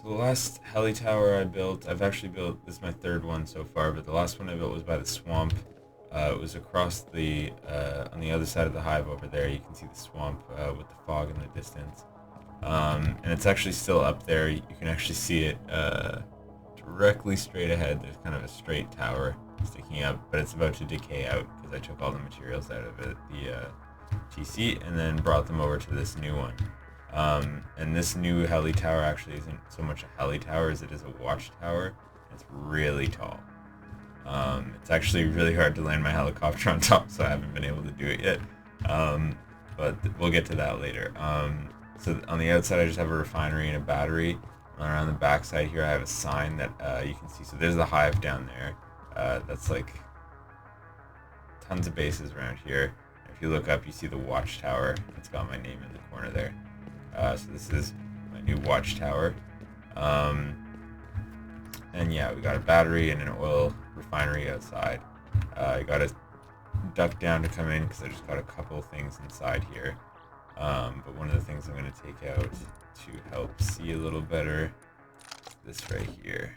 So the last heli tower I built, I've actually built, this is my third one so far, but the last one I built was by the swamp. It was across on the other side of the hive over there. You can see the swamp with the fog in the distance. And it's actually still up there. You can actually see it directly straight ahead. There's kind of a straight tower sticking up, but it's about to decay out because I took all the materials out of it, the TC, and then brought them over to this new one. And this new heli tower actually isn't so much a heli tower as it is a watchtower. It's really tall. It's actually really hard to land my helicopter on top, so I haven't been able to do it yet. But we'll get to that later. So on the outside, I just have a refinery and a battery. And around the back side here, I have a sign that you can see. So there's the hive down there. That's like tons of bases around here. If you look up, you see the watchtower. It's got my name in the corner there. So this is my new watchtower. And yeah, we got a battery and an oil refinery outside. I got a duck down to come in because I just got a couple things inside here. But one of the things I'm going to take out to help see a little better is this right here.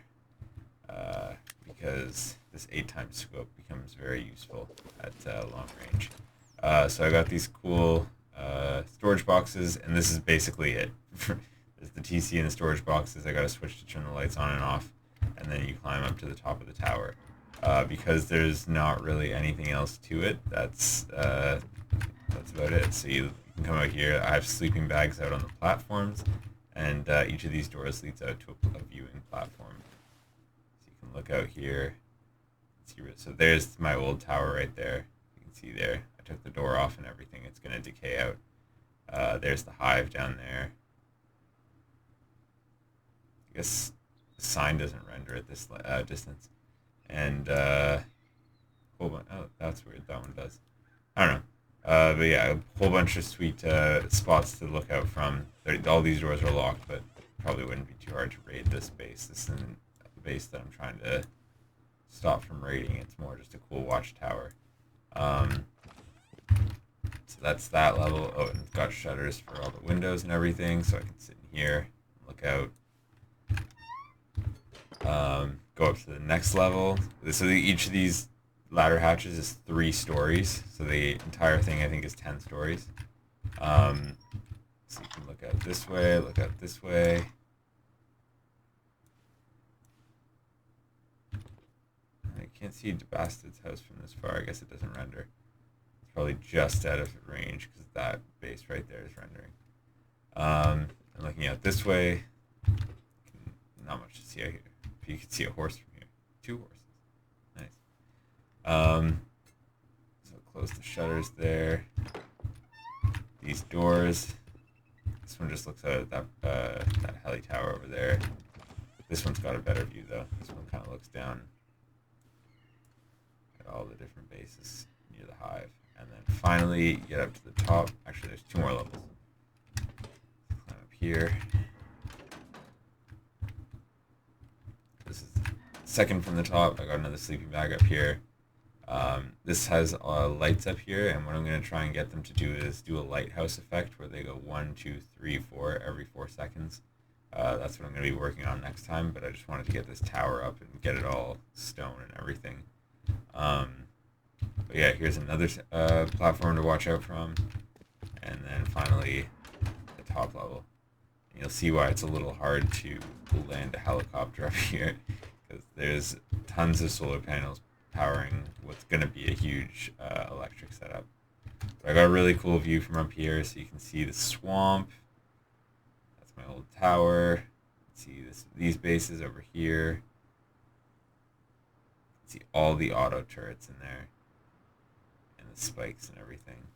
Because this 8x scope becomes very useful at long range. So I got these cool storage boxes, and this is basically it. There's the TC and the storage boxes. I got a switch to turn the lights on and off, and then you climb up to the top of the tower. Because there's not really anything else to it, that's about it. So you can come out here. I have sleeping bags out on the platforms, and each of these doors leads out to a viewing platform. So you can look out here. So there's my old tower right there. You can see there. I took the door off and everything. It's going to decay out. There's the hive down there. I guess the sign doesn't render at this distance. And oh, that's weird. That one does. I don't know. But yeah, a whole bunch of sweet spots to look out from. All these doors are locked, but probably wouldn't be too hard to raid this base. This isn't the base that I'm trying to stop from raiding. It's more just a cool watchtower. So that's that level. Oh, and it's got shutters for all the windows and everything, so I can sit in here and look out. Go up to the next level. So each of these ladder hatches is 3 stories. So the entire thing, I think, is 10 stories. So you can look out this way, look out this way. I can't see Bastard's house from this far. I guess it doesn't render. It's probably just out of range because that base right there is rendering. And looking out this way, not much to see out here. You can see a horse from here. 2 horses. Nice. So close the shutters there. These doors. This one just looks out at that heli tower over there. This one's got a better view though. This one kind of looks down at all the different bases near the hive. And then finally you get up to the top. Actually, there's 2 more levels. Climb up here. This is second from the top. I got another sleeping bag up here. This has lights up here, and what I'm going to try and get them to do is do a lighthouse effect where they go 1, 2, 3, 4 every 4 seconds. That's what I'm going to be working on next time, but I just wanted to get this tower up and get it all stone and everything. But yeah, here's another platform to watch out from, and then finally the top level. And you'll see why it's a little hard to land a helicopter up here, because there's tons of solar panels powering what's going to be a huge electric setup. But I got a really cool view from up here, so you can see the swamp. That's my old tower. See these bases over here. See all the auto turrets in there, and the spikes and everything.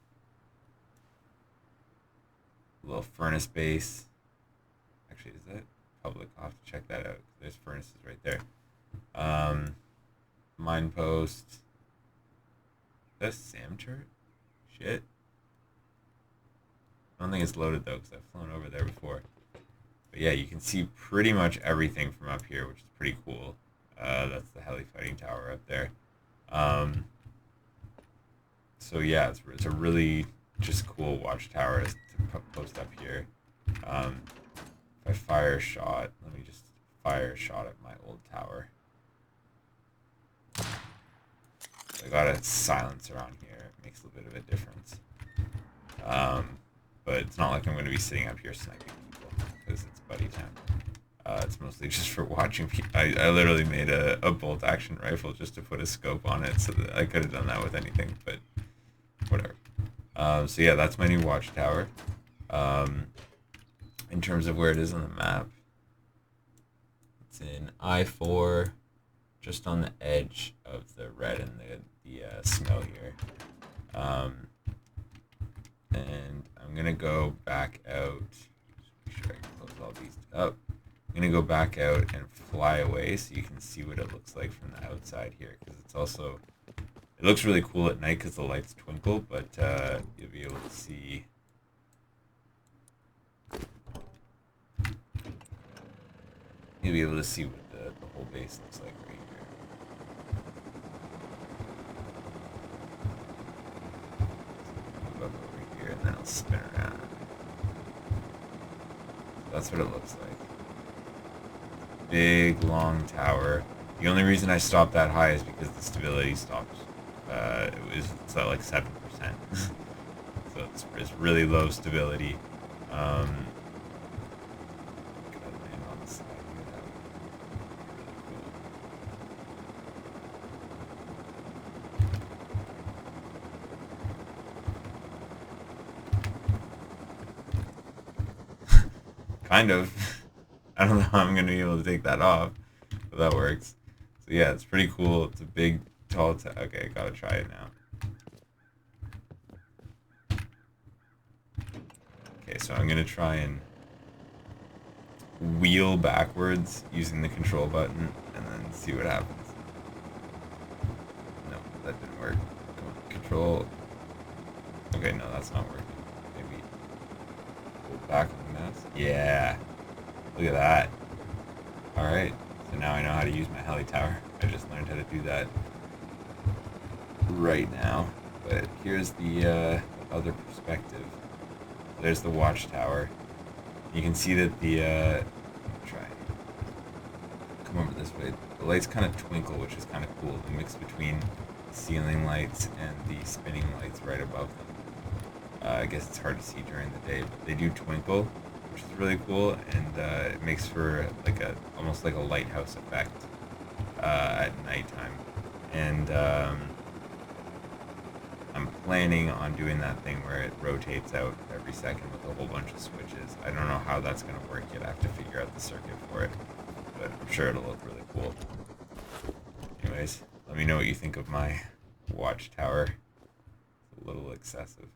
A little furnace base. Actually, is that public? I'll have to check that out. There's furnaces right there. Mine post. That's SAM turret? Shit. I don't think it's loaded though, because I've flown over there before. But yeah, you can see pretty much everything from up here, which is pretty cool. That's the heli fighting tower up there. So yeah, it's a really just cool watchtower to post up here. If I fire a shot, let me just fire a shot at my old tower. So I got a silencer on here. It makes a bit of a difference. But it's not like I'm going to be sitting up here sniping people because it's buddy time. It's mostly just for watching people. I literally made a bolt action rifle just to put a scope on it, so that I could have done that with anything, but whatever. So yeah, that's my new watchtower. In terms of where it is on the map, it's in I-4, just on the edge of the red and the snow here. And I'm gonna go back out. Make sure I can close all these up. I'm gonna go back out and fly away so you can see what it looks like from the outside here, because it's also, it looks really cool at night because the lights twinkle, but you'll be able to see. You'll be able to see what the whole base looks like right here. Move up over here and then I'll spin around. So that's what it looks like. Big, long tower. The only reason I stopped that high is because the stability stopped. It's at like 7%. So it's really low stability. Gotta land on the side here. That would be really cool. Kind of. I don't know how I'm going to be able to take that off, but that works. So yeah, it's pretty cool. It's a big, tall okay, I gotta try it now. Okay, so I'm going to try and wheel backwards using the control button and then see what happens. No, that didn't work. Come on, control. Okay, no, that's not working. Maybe go back on the mouse. Yeah. Look at that. Alright, so now I know how to use my heli tower. I just learned how to do that right now. But here's the other perspective. There's the watchtower. You can see that the try and come over this way. The lights kind of twinkle, which is kind of cool. The mix between ceiling lights and the spinning lights right above them. I guess it's hard to see during the day, but they do twinkle, which is really cool, and it makes for like almost like a lighthouse effect at nighttime. And I'm planning on doing that thing where it rotates out every second with a whole bunch of switches. I don't know how that's going to work yet. I have to figure out the circuit for it, but I'm sure it'll look really cool. Anyways, let me know what you think of my watchtower. It's a little excessive.